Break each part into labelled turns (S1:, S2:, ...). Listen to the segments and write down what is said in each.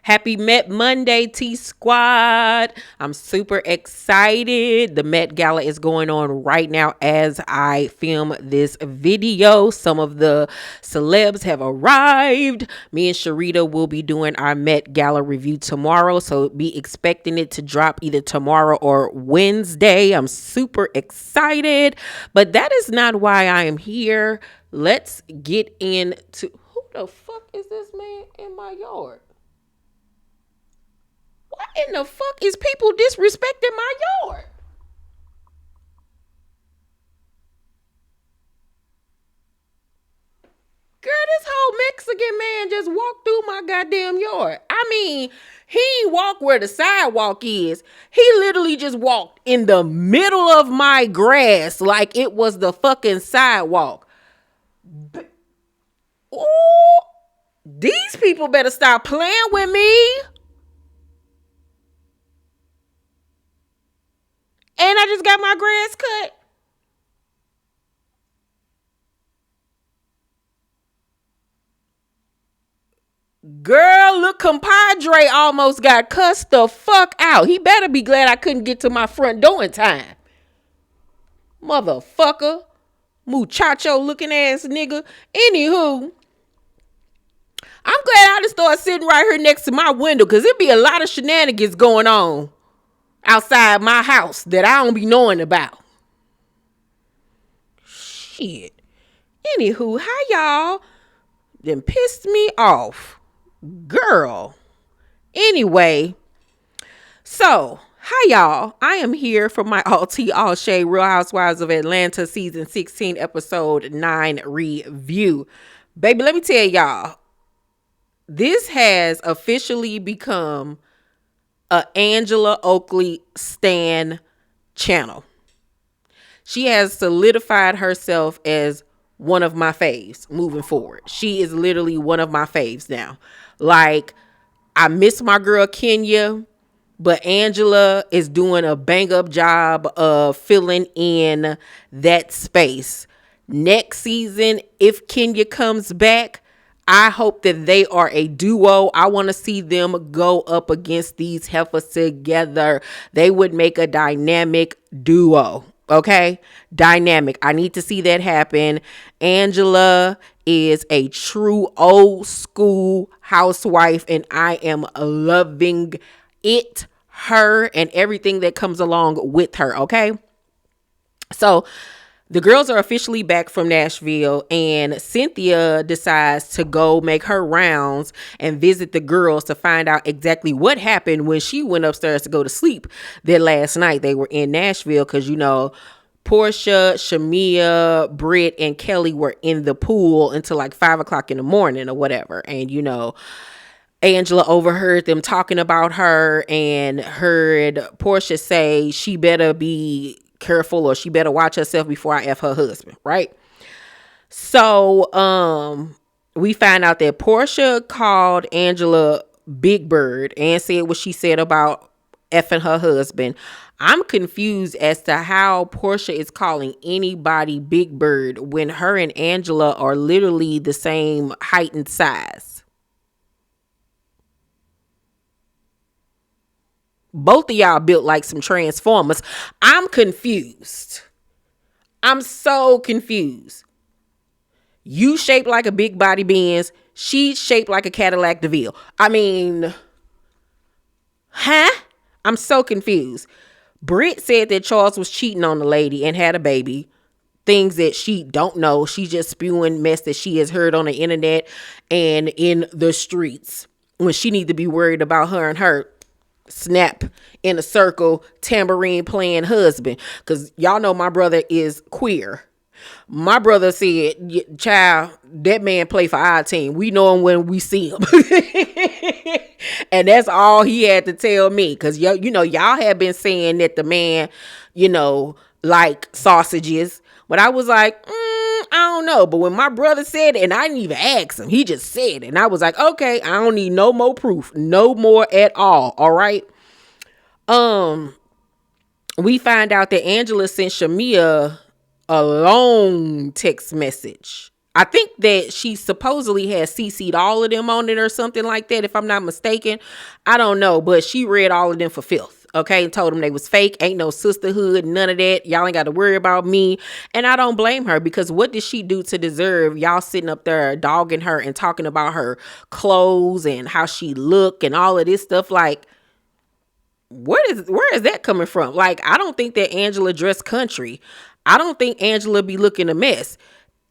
S1: Happy Met Monday, T Squad. I'm super excited. The Met Gala is going on right now as I film this video. Some of the celebs have arrived. Me and Sharita will be doing our Met Gala review tomorrow, so be expecting it to drop either tomorrow or Wednesday. I'm super excited, but that is not why I am here. Let's get into... Who the fuck is this man in my yard? What in the fuck is people disrespecting my yard? Girl, this whole Mexican man just walked through my goddamn yard. I mean, he ain't walk where the sidewalk is. He literally just walked in the middle of my grass like it was the fucking sidewalk. Ooh, these people better stop playing with me. And I just got my grass cut. Girl, look, compadre almost got cussed the fuck out. He better be glad I couldn't get to my front door in time. Motherfucker. Muchacho looking ass nigga. Anywho, I'm glad I just started sitting right here next to my window, because it'd be a lot of shenanigans going on outside my house that I don't be knowing about. Shit. Anywho, how y'all then pissed me off? Girl. Anyway, so hi y'all. I am here for my all tea, all shade Real Housewives of Atlanta season 16 episode 9 review. Baby, let me tell y'all, this has officially become a Angela Oakley stan channel. She has solidified herself as one of my faves moving forward. She is literally one of my faves now. Like, I miss my girl Kenya, but Angela is doing a bang up job of filling in that space. Next season, if Kenya comes back, I hope that they are a duo. I want to see them go up against these heifers together. They would make a dynamic duo. Okay? Dynamic. I need to see that happen. Angela is a true old school housewife, and I am loving it, her, and everything that comes along with her. Okay? So the girls are officially back from Nashville, and Cynthia decides to go make her rounds and visit the girls to find out exactly what happened when she went upstairs to go to sleep that last night. They were in Nashville because, you know, Portia, Shamea, Brit, and Kelly were in the pool until like 5 o'clock in the morning or whatever. And, you know, Angela overheard them talking about her and heard Portia say she better be careful or she better watch herself before I F her husband, right? So we find out that Portia called Angela Big Bird and said what she said about effing her husband. I'm confused as to how Portia is calling anybody Big Bird when her and Angela are literally the same height and size. Both of y'all built like some Transformers. I'm confused. I'm so confused. You shaped like a big body Benz. She's shaped like a Cadillac DeVille. I mean, huh? I'm so confused. Brit said that Charles was cheating on the lady and had a baby. Things that she don't know. She's just spewing mess that she has heard on the internet and in the streets, when she need to be worried about her and her snap in a circle tambourine playing husband, because y'all know my brother is queer. My brother said, child, that man play for our team. We know him when we see him. And that's all he had to tell me, because you know, y'all have been saying that the man, you know, like sausages, but I was like, I don't know. But when my brother said it, and I didn't even ask him, he just said it, and I was like, okay, I don't need no more proof, no more at all. All right. We find out that Angela sent Shamea a long text message I think that she supposedly has CC'd all of them on it or something like that, if I'm not mistaken. I don't know, but she read all of them for filth, okay, and told them they was fake. Ain't no sisterhood, none of that. Y'all ain't got to worry about me. And I don't blame her, because what did she do to deserve y'all sitting up there dogging her and talking about her clothes and how she look and all of this stuff? Like, where is that coming from? Like, I don't think that Angela dressed country. I don't think Angela be looking a mess.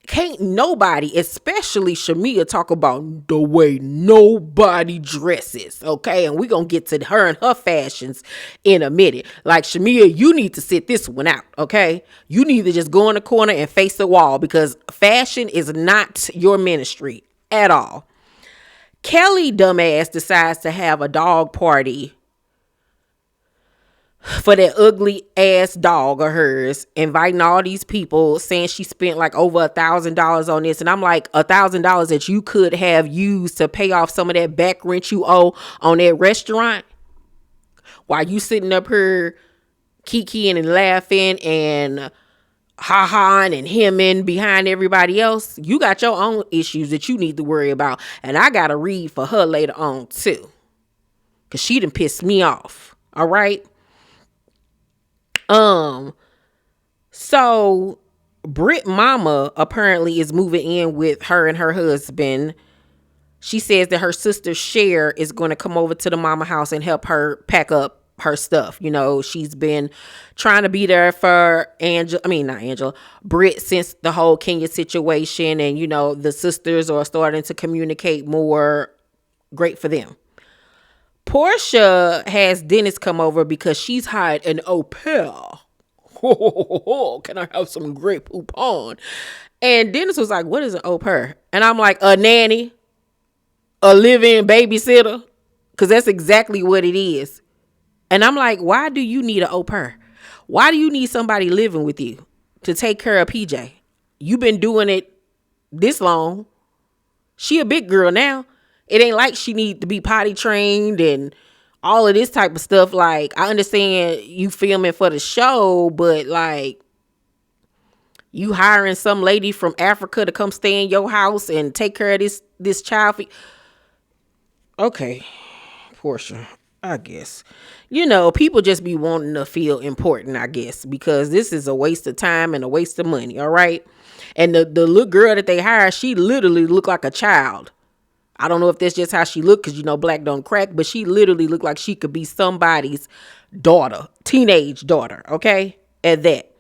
S1: Can't nobody, especially Shamea, talk about the way nobody dresses, okay? And we gonna get to her and her fashions in a minute. Like, Shamea, you need to sit this one out, okay? You need to just go in the corner and face the wall, because fashion is not your ministry at all. Kelly, dumbass, decides to have a dog party for that ugly ass dog of hers, inviting all these people, saying she spent like over $1,000 on this. And I'm like, $1,000 that you could have used to pay off some of that back rent you owe on that restaurant, while you sitting up here kikiing and laughing and ha-haing and hemming behind everybody else. You got your own issues that you need to worry about. And I got to read for her later on too, because she done pissed me off. All right. So Brit mama apparently is moving in with her and her husband. She says that her sister Cher is going to come over to the mama house and help her pack up her stuff. You know, she's been trying to be there for Brit, since the whole Kenya situation, and you know, the sisters are starting to communicate more. Great for them. Portia has Dennis come over because she's hired an au pair. Can I have some grape poupon? And Dennis was like, what is an au pair? And I'm like, a nanny, a live-in babysitter, because that's exactly what it is. And I'm like, why do you need an au pair? Why do you need somebody living with you to take care of PJ? You've been doing it this long. She a big girl now. It ain't like she need to be potty trained and all of this type of stuff. Like, I understand you filming for the show, but like, you hiring some lady from Africa to come stay in your house and take care of this child. Okay, Portia, I guess. You know, people just be wanting to feel important, I guess, because this is a waste of time and a waste of money, all right? And the little girl that they hired, she literally looked like a child. I don't know if that's just how she looked, because, you know, black don't crack, but she literally looked like she could be somebody's daughter, teenage daughter, okay? At that.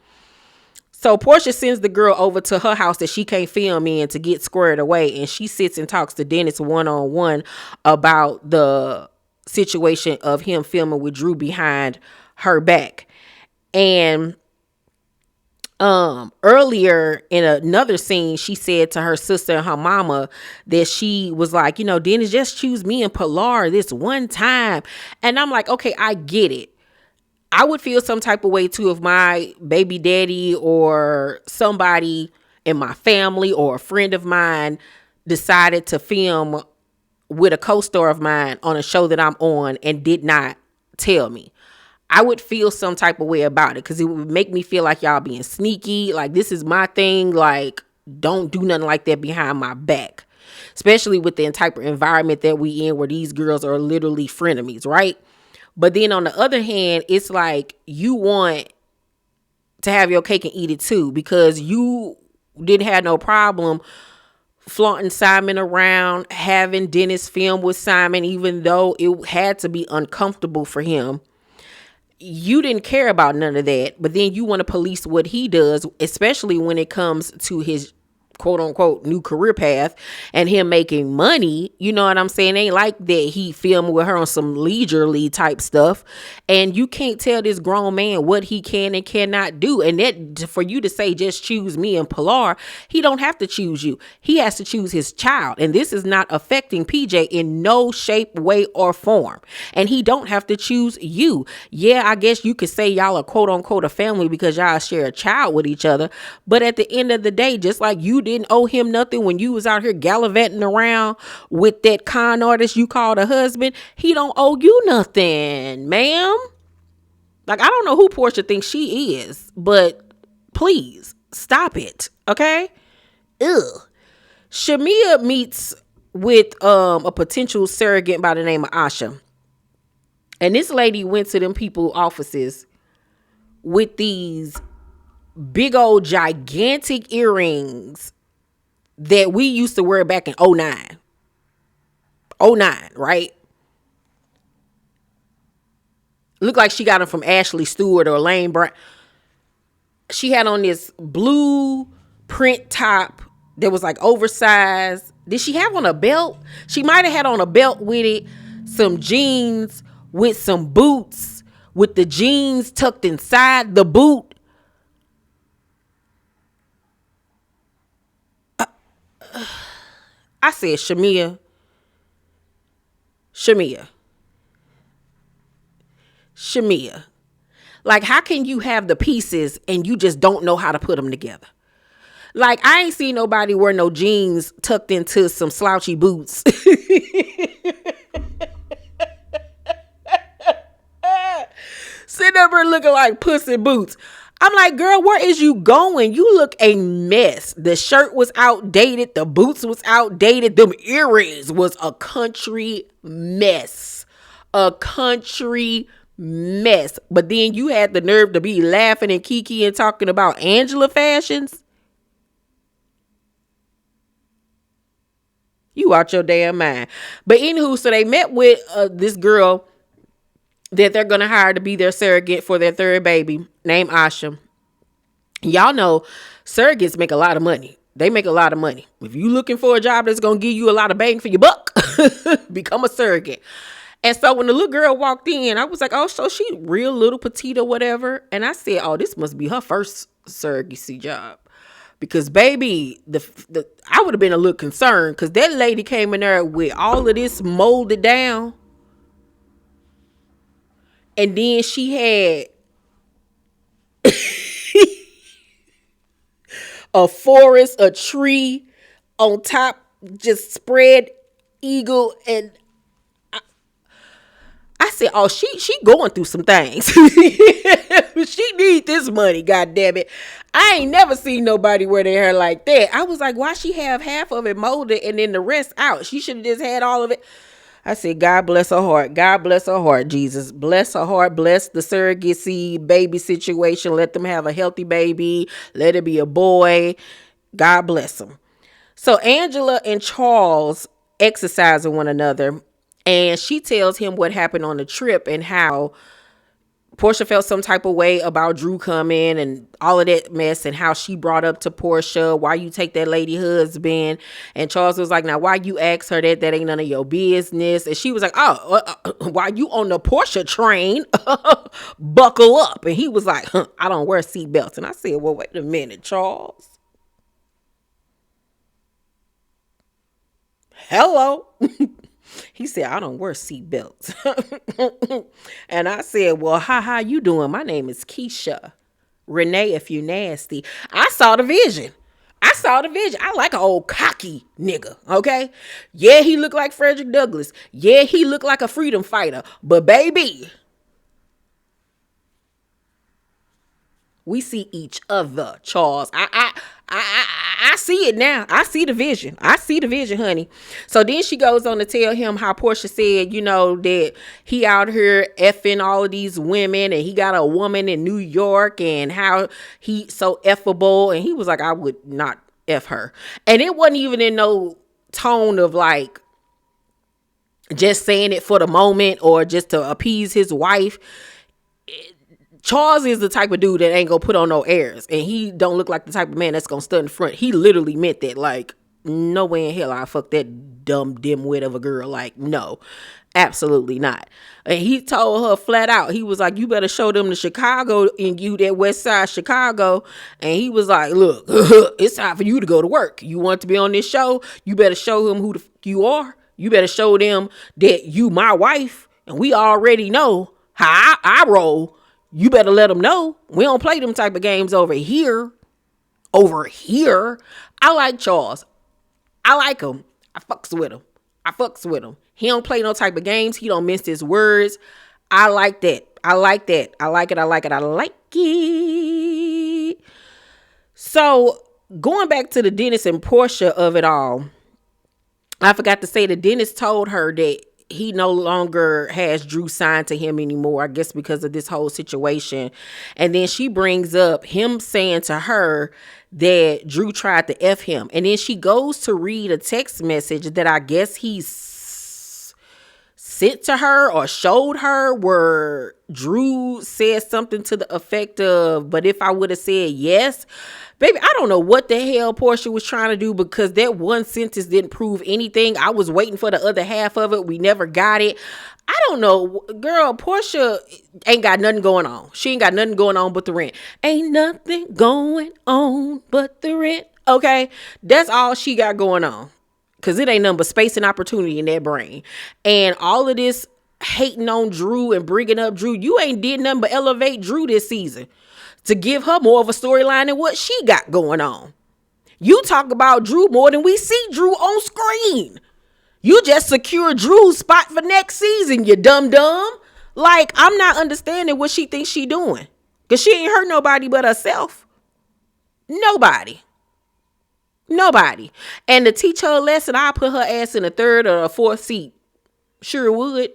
S1: So Portia sends the girl over to her house that she can't film in to get squared away, and she sits and talks to Dennis one-on-one about the situation of him filming with Drew behind her back. And earlier in another scene, she said to her sister and her mama that she was like, you know, Dennis, just choose me and Pilar this one time. And I'm like, okay, I get it. I would feel some type of way too if my baby daddy or somebody in my family or a friend of mine decided to film with a co-star of mine on a show that I'm on and did not tell me. I would feel some type of way about it, because it would make me feel like y'all being sneaky. Like, this is my thing. Like, don't do nothing like that behind my back, especially with the type of environment that we in, where these girls are literally frenemies, right? But then on the other hand, it's like you want to have your cake and eat it too, because you didn't have no problem flaunting Simon around, having Dennis film with Simon, even though it had to be uncomfortable for him. You didn't care about none of that, but then you want to police what he does, especially when it comes to his quote unquote new career path and him making money. You know what I'm saying? It ain't like that he filmed with her on some leisurely type stuff, and you can't tell this grown man what he can and cannot do. And that, for you to say just choose me and Pilar, he don't have to choose you. He has to choose his child, and this is not affecting PJ in no shape, way, or form. And he don't have to choose you. Yeah, I guess you could say y'all are quote unquote a family because y'all share a child with each other, but at the end of the day, just like you didn't owe him nothing when you was out here gallivanting around with that con artist you called a husband, he don't owe you nothing, ma'am. Like, I don't know who Portia thinks she is, but please stop it, okay? Ugh. Shamea meets with a potential surrogate by the name of Asha. And this lady went to them people offices with these big old gigantic earrings that we used to wear back in '09. '09, right? Looked like she got them from Ashley Stewart or Lane Brown. She had on this blue print top that was like oversized. Did she have on a belt? She might have had on a belt with it, some jeans with some boots, with the jeans tucked inside the boot. I said, Shamea. Like, how can you have the pieces and you just don't know how to put them together? Like, I ain't seen nobody wear no jeans tucked into some slouchy boots. Sitting up here looking like Puss in Boots. I'm like, girl, where is you going? You look a mess. The shirt was outdated. The boots was outdated. Them earrings was a country mess. A country mess. But then you had the nerve to be laughing and kiki and talking about Angela fashions. You out your damn mind. But anywho, so they met with this girl that they're going to hire to be their surrogate for their third baby named Asha. Y'all know surrogates make a lot of money. They make a lot of money. If you looking for a job that's going to give you a lot of bang for your buck, become a surrogate. And so when the little girl walked in, I was like, oh, so she real little petite or whatever. And I said, oh, this must be her first surrogacy job. Because, baby, I would have been a little concerned because that lady came in there with all of this molded down. And then she had a forest, a tree on top, just spread eagle. And I said, oh, she going through some things. She need this money, God damn it. I ain't never seen nobody wear their hair like that. I was like, why she have half of it molded and then the rest out? She should have just had all of it. I said, God bless her heart. God bless her heart, Jesus. Bless her heart. Bless the surrogacy baby situation. Let them have a healthy baby. Let it be a boy. God bless them. So Angela and Charles exercise with one another. And she tells him what happened on the trip and how Portia felt some type of way about Drew coming and all of that mess and how she brought up to Portia, why you take that lady husband? And Charles was like, now, why you ask her that? That ain't none of your business. And she was like, why you on the Portia train? Buckle up. And he was like, I don't wear seatbelts. And I said, well, wait a minute, Charles. Hello. He said, I don't wear seatbelts. And I said, well, how you doing? My name is Keisha. Renee, if you nasty. I saw the vision. I like an old cocky nigga, okay? Yeah, he looked like Frederick Douglass. Yeah, he looked like a freedom fighter. But baby, we see each other, Charles. I see it now. I see the vision. Honey. So then she goes on to tell him how Portia said, you know, that he out here effing all of these women and he got a woman in New York and how he so effable. And he was like, I would not F her. And it wasn't even in no tone of like just saying it for the moment or just to appease his wife. Charles is the type of dude that ain't gonna put on no airs, and he don't look like the type of man that's gonna stand in front. He literally meant that. Like, no way in hell I fuck that dumb dimwit of a girl. Like, no, absolutely not. And he told her flat out, he was like, you better show them the Chicago and you that West Side Chicago. And he was like, look, it's time for you to go to work. You want to be on this show? You better show him who the fuck you are. You better show them that you my wife, and we already know how I roll. You better let them know. We don't play them type of games over here. I like Charles. I like him. I fucks with him. He don't play no type of games. He don't mince his words. I like that. I like it. So going back to the Dennis and Portia of it all, I forgot to say that Dennis told her that he no longer has Drew signed to him anymore, I guess because of this whole situation. And then she brings up him saying to her that Drew tried to F him. And then she goes to read a text message that I guess he's sent to her or showed her, where Drew said something to the effect of, but if I would have said yes, baby, I don't know what the hell Portia was trying to do, because that one sentence didn't prove anything. I was waiting for the other half of it. We never got it. I don't know. Girl, Portia ain't got nothing going on. She ain't got nothing going on but the rent. Ain't nothing going on but the rent. Okay? That's all she got going on. Because it ain't nothing but space and opportunity in that brain. And all of this hating on Drew and bringing up Drew, you ain't did nothing but elevate Drew this season to give her more of a storyline than what she got going on. You talk about Drew more than we see Drew on screen. You just secure Drew's spot for next season, you dumb. Like, I'm not understanding what she thinks she doing. Because she ain't hurt nobody but herself. Nobody. And to teach her a lesson, I'll put her ass in a third or a fourth seat. Sure would.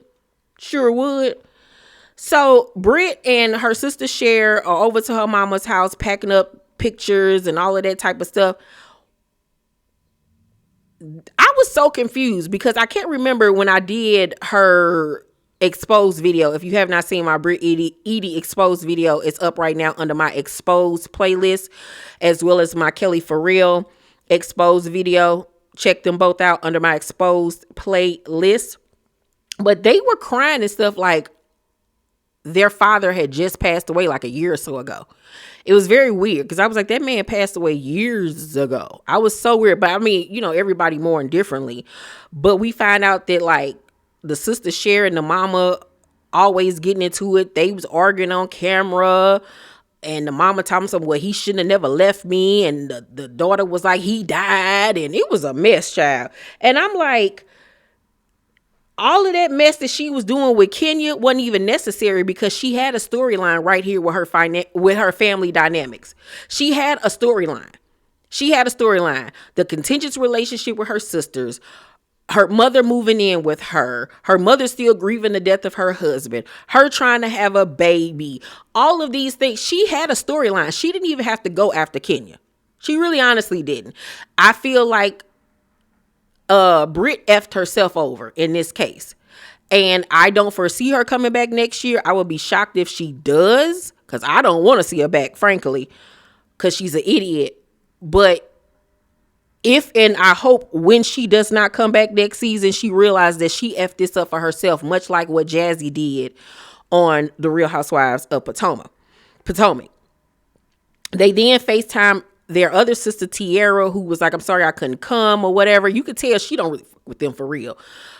S1: So Brit and her sister Cher are over to her mama's house packing up pictures and all of that type of stuff. I was so confused because I can't remember when I did her exposed video. If you have not seen my Brit Edie exposed video, it's up right now under my exposed playlist, as well as my Kelly For Real exposed video. Check them both out under my exposed playlist. But they were crying and stuff like their father had just passed away like a year or so ago. It was very weird because I was like, that man passed away years ago. I was so weird. But I mean, you know, everybody mourned differently. But we find out that like the sister Cher and the mama always getting into it. They was arguing on camera. And the mama told him something, well, he shouldn't have never left me. And the daughter was like, he died. And it was a mess, child. And I'm like, all of that mess that she was doing with Kenya wasn't even necessary because she had a storyline right here with her family dynamics. She had a storyline. The contentious relationship with her sisters, her mother moving in with her mother still grieving the death of her husband, her trying to have a baby, all of these things. She had a storyline. She didn't even have to go after Kenya. She really honestly didn't. I feel like Brit effed herself over in this case. And I don't foresee her coming back next year. I would be shocked if she does, because I don't want to see her back, frankly, because she's an idiot. But if, and I hope when she does not come back next season, she realized that she effed this up for herself, much like what Jazzy did on the Real Housewives of Potomac. They then FaceTime their other sister Tiara, who was like, I'm sorry I couldn't come or whatever. You could tell she don't really fuck with them for real.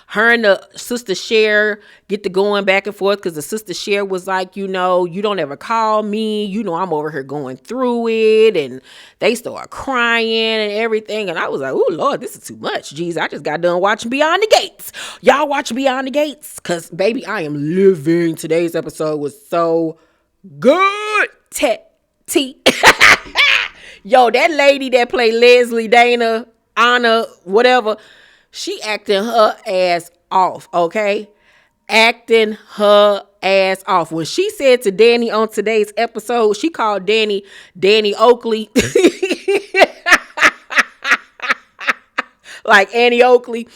S1: Her and the sister Cher get to going back and forth because the sister Cher was like, you know, you don't ever call me. You know, I'm over here going through it. And they start crying and everything. And I was like, oh, Lord, this is too much. Jeez, I just got done watching Beyond the Gates. Y'all watch Beyond the Gates? Because, baby, I am living. Today's episode was so good. T. Yo, that lady that played Leslie, Dana, Anna, whatever, she acting her ass off, okay? Acting her ass off. When she said to Danny on today's episode, she called Danny Oakley. Like Annie Oakley.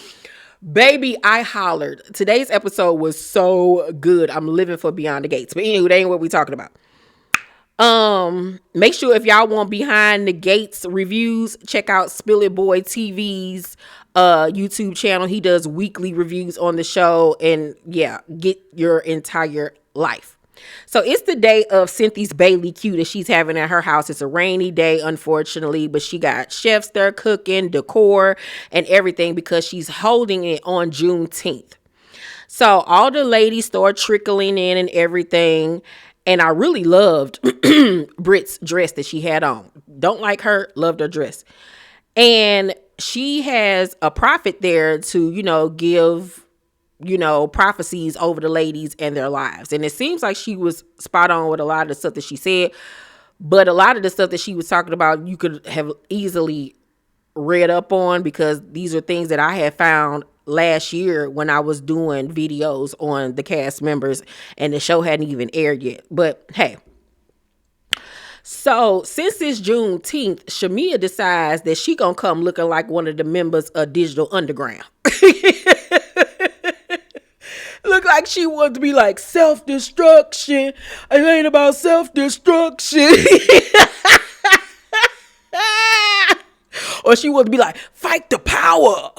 S1: Baby, I hollered. Today's episode was so good. I'm living for Beyond the Gates. But anyway, that ain't what we talking about. Make sure if y'all want Behind the Gates reviews, check out Spill It Boy TV's YouTube channel. He does weekly reviews on the show, and yeah, get your entire life. So it's the day of Cynthia's Bailey Q that she's having at her house. It's a rainy day, unfortunately, but she got chefs there cooking, decor, and everything because she's holding it on Juneteenth. So all the ladies start trickling in and everything. And I really loved Brit's dress that she had on. Don't like her, loved her dress. And she has a prophet there to, you know, give, you know, prophecies over the ladies and their lives. And it seems like she was spot on with a lot of the stuff that she said. But a lot of the stuff that she was talking about, you could have easily read up on, because these are things that I had found last year when I was doing videos on the cast members and the show hadn't even aired yet. But hey, so since it's Juneteenth, Shamea decides that she gonna come looking like one of the members of Digital Underground. Look like she wants to be like, self-destruction. It ain't about self-destruction. Or she wants to be like, fight the power.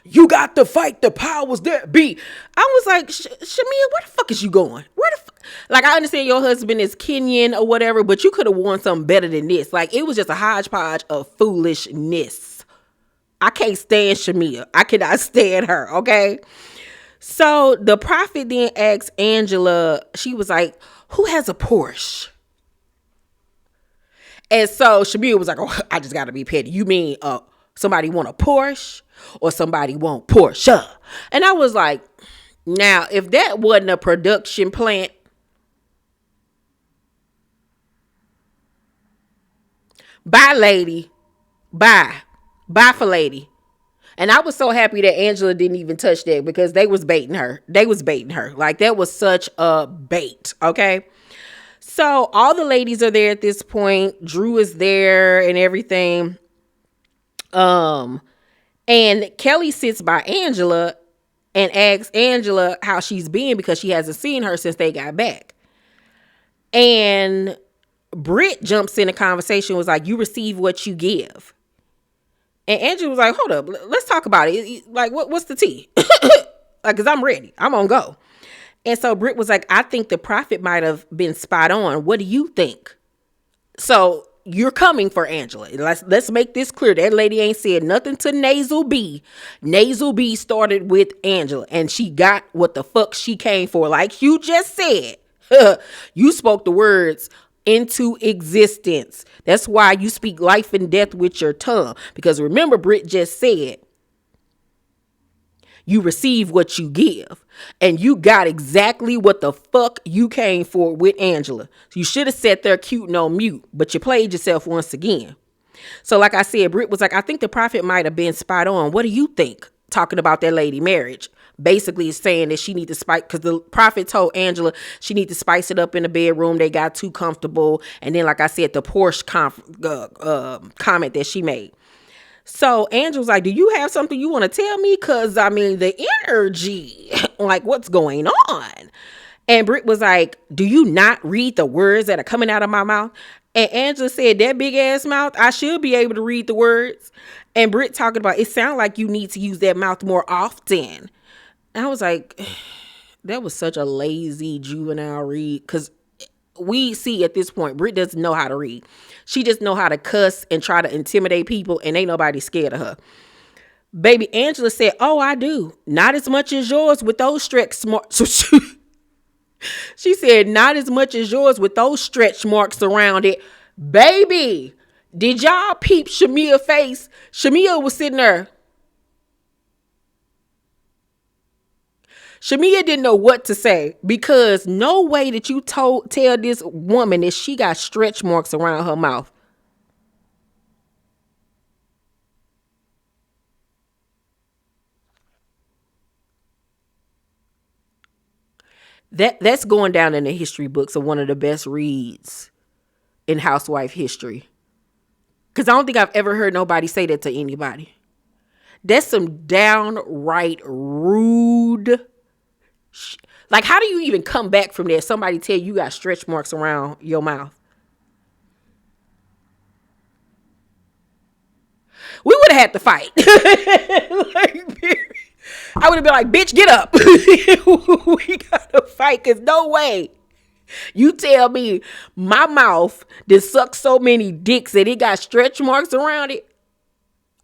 S1: You got to fight the powers that be. I was like, Shamea, where the fuck is you going? Where the fuck? Like, I understand your husband is Kenyan or whatever, but you could have worn something better than this. Like, it was just a hodgepodge of foolishness. I can't stand Shamea. I cannot stand her, okay? So the prophet then asked Angela, she was like, who has a Porsche? And so Shamea was like, oh, I just got to be petty. You mean somebody want a Porsche or somebody want Porsche? And I was like, now, if that wasn't a production plant, bye, lady. Bye. Bye for lady. And I was so happy that Angela didn't even touch that, because they was baiting her. They was baiting her. Like, that was such a bait, okay? So all the ladies are there at this point. Drew is there and everything. And Kelly sits by Angela and asks Angela how she's been, because she hasn't seen her since they got back. And Brit jumps in the conversation, was like, you receive what you give. And Angela was like, hold up, let's talk about it. Like, what's the tea? Like, because I'm ready. I'm going to go. And so Brit was like, I think the prophet might have been spot on. What do you think? So you're coming for Angela. Let's make this clear. That lady ain't said nothing to Nasal B. Nasal B started with Angela, and she got what the fuck she came for. Like you just said, you spoke the words into existence. That's why you speak life and death with your tongue. Because remember, Brit just said, you receive what you give. And you got exactly what the fuck you came for with Angela. So you should have sat there cute and on mute, but you played yourself once again. So like I said, Brit was like, I think the prophet might have been spot on. What do you think? Talking about that lady marriage. Basically saying that she need to spice, because the prophet told Angela she need to spice it up in the bedroom. They got too comfortable. And then, like I said, the Porsche comment that she made. So Angela's like, do you have something you want to tell me? Because, I mean, the energy, like, what's going on? And Brit was like, do you not read the words that are coming out of my mouth? And Angela said, that big ass mouth, I should be able to read the words. And Brit talking about, it sounds like you need to use that mouth more often. And I was like, that was such a lazy juvenile read. Because we see at this point, Brit doesn't know how to read. She just know how to cuss and try to intimidate people, and ain't nobody scared of her. Baby Angela said, oh, I do. Not as much as yours with those stretch marks. She said, not as much as yours with those stretch marks around it. Baby, did y'all peep Shamea's face? Shamea was sitting there. Shamea didn't know what to say, because no way that you tell this woman that she got stretch marks around her mouth. That's going down in the history books of one of the best reads in housewife history. Because I don't think I've ever heard nobody say that to anybody. That's some downright rude. Like, how do you even come back from that? Somebody tell you got stretch marks around your mouth. We would have had to fight. I would have been like, bitch, get up. We gotta fight, because no way. You tell me my mouth that sucks so many dicks that it got stretch marks around it.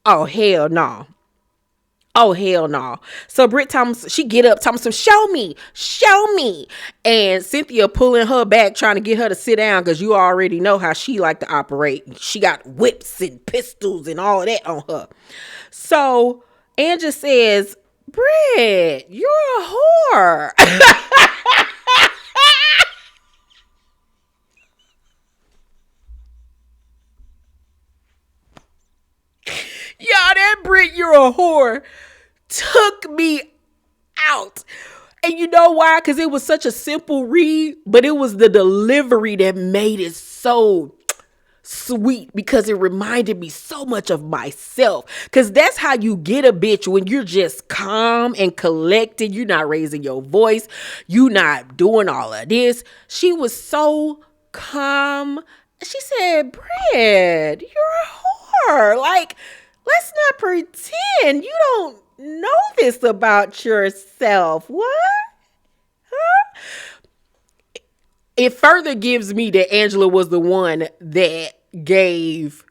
S1: Oh, hell no. Oh, hell no. So Brit Thomas, she get up, Thomas, show me. And Cynthia pulling her back, trying to get her to sit down, because you already know how she like to operate. She got whips and pistols and all of that on her. So Angela says, Brit, you're a whore. a whore took me out. And you know why? Because it was such a simple read, but it was the delivery that made it so sweet, because it reminded me so much of myself. Because that's how you get a bitch, when you're just calm and collected. You're not raising your voice. You're not doing all of this. She was so calm. She said, Brit, you're a whore. Like, let's not pretend you don't know this about yourself. What? Huh? It further gives me that Angela was the one that gave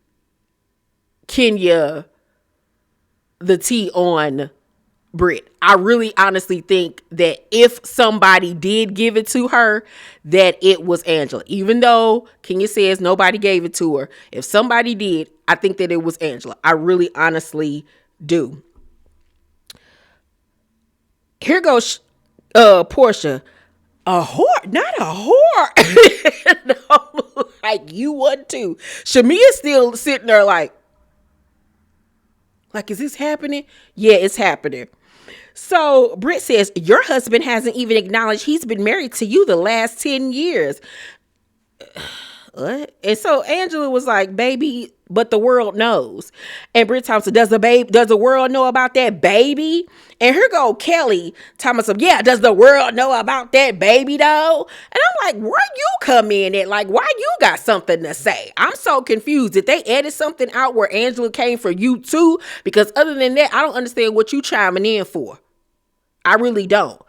S1: Kenya the tea on Brit. I really honestly think that if somebody did give it to her, that it was Angela. Even though Kenya says nobody gave it to her, if somebody did, I think that it was Angela. I really honestly do. Here goes Portia. A whore, not a whore. No, like, you want to. Shamea's still sitting there like, is this happening? Yeah, it's happening. So Brit says, your husband hasn't even acknowledged he's been married to you the last 10 years. What? And so Angela was like, baby, but the world knows. And Brit Thompson, does the world know about that baby? And here go Kelly Thompson, yeah, does the world know about that baby though? And I'm like, where you come in at? Like, why you got something to say? I'm so confused. Did they edit something out where Angela came for you too? Because other than that, I don't understand what you chiming in for. I really don't.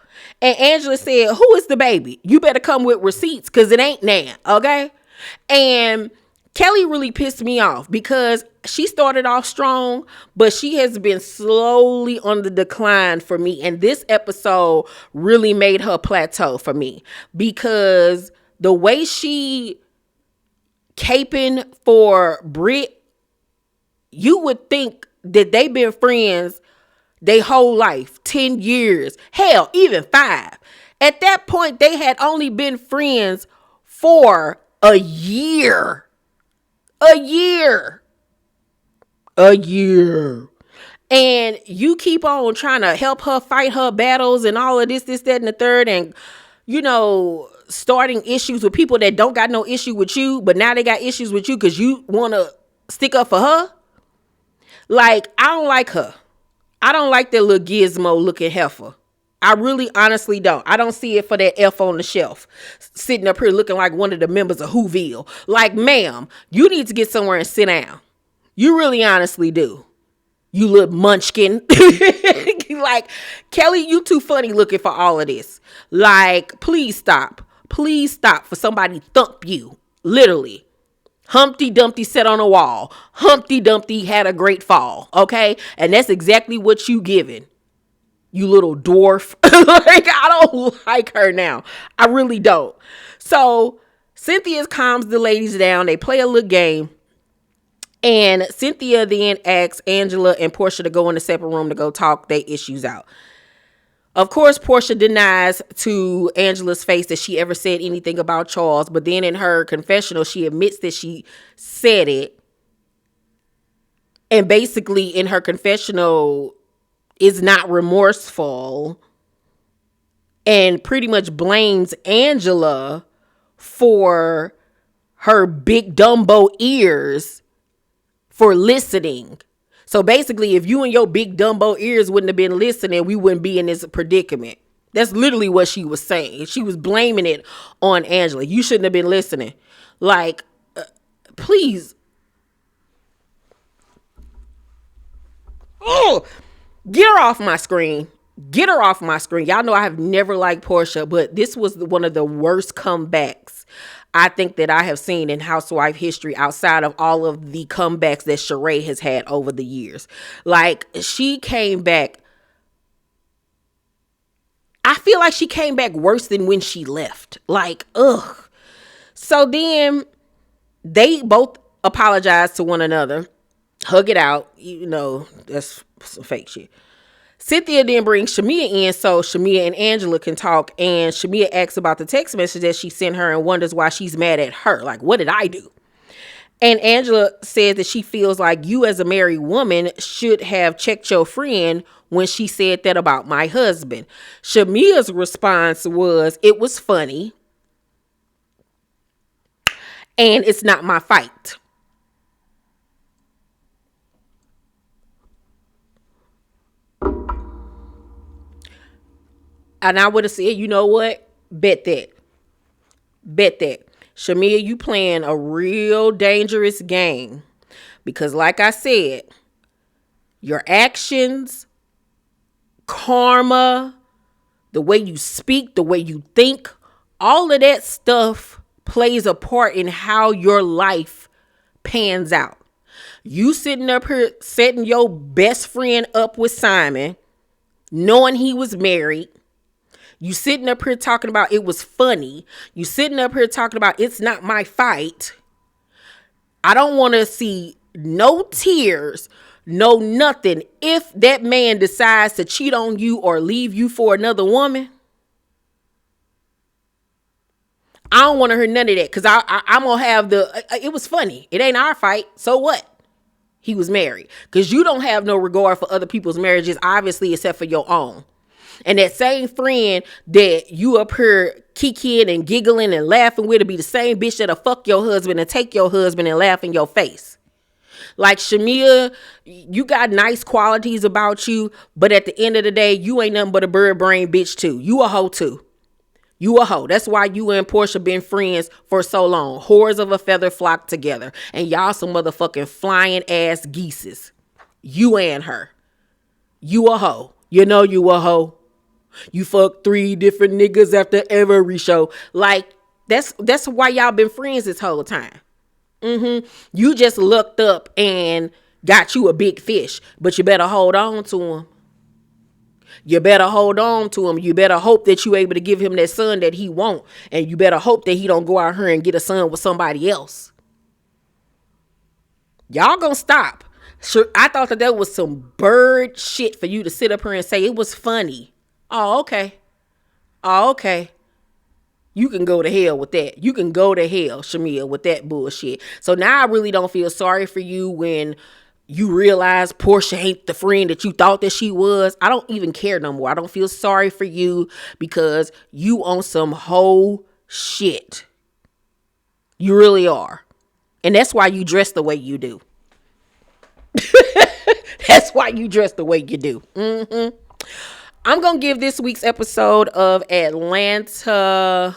S1: And Angela said, who is the baby? You better come with receipts, because it ain't Nan, okay? And Kelly really pissed me off, because she started off strong, but she has been slowly on the decline for me. And this episode really made her plateau for me, because the way she caping for Brit, you would think that they've been friends their whole life, 10 years, hell, even 5. At that point, they had only been friends for a year. A year. And you keep on trying to help her fight her battles and all of this, that, and the third. And, starting issues with people that don't got no issue with you, but now they got issues with you because you want to stick up for her. Like, I don't like her. I don't like that little gizmo looking heifer. I really honestly don't. I don't see it for that F on the shelf sitting up here looking like one of the members of Whoville. Like, ma'am, you need to get somewhere and sit down. You really honestly do. You little munchkin. Like, Kelly, you too funny looking for all of this. Like, please stop. Please stop for somebody thump you. Literally. Humpty Dumpty sat on a wall. Humpty Dumpty had a great fall. Okay? And that's exactly what you giving. You little dwarf. Like, I don't like her now. I really don't. So Cynthia calms the ladies down. They play a little game. And Cynthia then asks Angela and Portia to go in a separate room to go talk their issues out. Of course, Portia denies to Angela's face that she ever said anything about Charles. But then in her confessional, she admits that she said it. And basically in her confessional is not remorseful. And pretty much blames Angela for her big Dumbo ears for listening. So basically, if you and your big Dumbo ears wouldn't have been listening, we wouldn't be in this predicament. That's literally what she was saying. She was blaming it on Angela. You shouldn't have been listening. Like, please. Oh, get her off my screen. Get her off my screen. Y'all know I have never liked Portia, but this was one of the worst comebacks I think that I have seen in housewife history, outside of all of the comebacks that Sheree has had over the years. Like, she came back. I feel like she came back worse than when she left. Like, ugh. So then they both apologize to one another, hug it out. That's some fake shit. Cynthia then brings Shamea in so Shamea and Angela can talk, and Shamea asks about the text message that she sent her and wonders why she's mad at her. Like, what did I do? And Angela says that she feels like you as a married woman should have checked your friend when she said that about my husband. Shamea's response was, it was funny and it's not my fight. And I would have said, you know what? Bet that. Bet that. Shamea, you playing a real dangerous game. Because like I said, your actions, karma, the way you speak, the way you think, all of that stuff plays a part in how your life pans out. You sitting up here setting your best friend up with Simon, knowing he was married. You sitting up here talking about it was funny. You sitting up here talking about it's not my fight. I don't want to see no tears, no nothing. If that man decides to cheat on you or leave you for another woman, I don't want to hear none of that, because I'm going to have it was funny. It ain't our fight. So what? He was married. Because you don't have no regard for other people's marriages, obviously, except for your own. And that same friend that you up here kikiing and giggling and laughing with will be the same bitch that'll fuck your husband and take your husband and laugh in your face. Like, Shamea, you got nice qualities about you, but at the end of the day, you ain't nothing but a bird brain bitch too. You a hoe too. You a hoe. That's why you and Portia been friends for so long. Whores of a feather flock together. And y'all some motherfucking flying ass geeses. You and her. You a hoe. You know you a hoe. You fuck 3 different niggas after every show. Like, that's why y'all been friends this whole time. You just looked up and got you a big fish. But you better hold on to him. You better hold on to him. You better hope that you able to give him that son that he want. And you better hope that he don't go out here and get a son with somebody else. Y'all gonna stop. Sure, I thought that was some bird shit for you to sit up here and say it was funny. Oh, okay. Oh, okay. You can go to hell with that. You can go to hell, Shamea, with that bullshit. So now I really don't feel sorry for you when you realize Portia ain't the friend that you thought that she was. I don't even care no more. I don't feel sorry for you because you on some whole shit. You really are. And that's why you dress the way you do. That's why you dress the way you do. I'm going to give this week's episode of Atlanta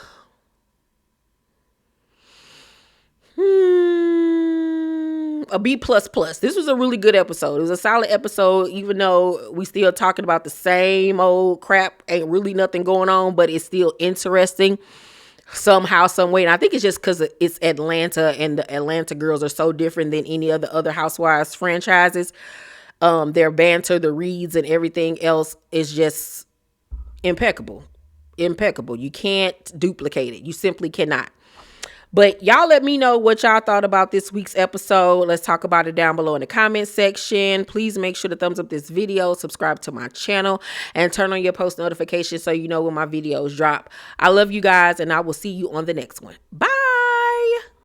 S1: a B++. This was a really good episode. It was a solid episode, even though we still talking about the same old crap. Ain't really nothing going on, but it's still interesting somehow, some way. And I think it's just because it's Atlanta and the Atlanta girls are so different than any other Housewives franchises. Their banter, the reads, and everything else is just impeccable. You can't duplicate it. You simply cannot. But y'all let me know what y'all thought about this week's episode. Let's talk about it down below in the comment section. Please make sure to thumbs up this video, subscribe to my channel, and turn on your post notifications so you know when my videos drop. I love you guys, and I will see you on the next one. Bye.